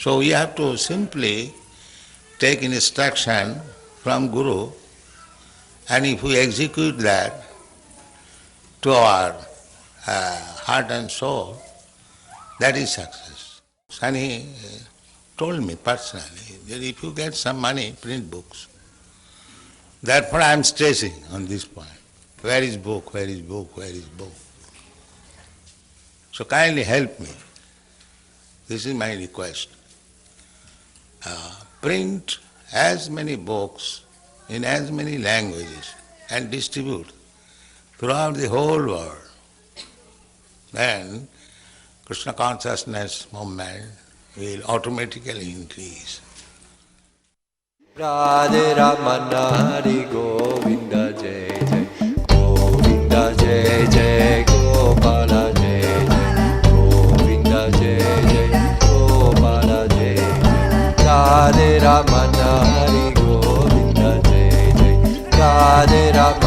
So we have to simply take instruction from Guru, and if we execute that to our heart and soul, that is success. And he told me personally that if you get some money, print books. Therefore I am stressing on this point. Where is book? Where is book? Where is book? So kindly help me. This is my request. Print as many books in as many languages and distribute throughout the whole world. Then Krishna consciousness movement will automatically increase. Radhe Ramana Hari Govinda Jai Jai Govinda Jai Jai Gopala Jai Jai Govinda Jai Jai Gopala Jai Jai Radhe Ramana Hari Govinda Jai Jai Radhe Ramana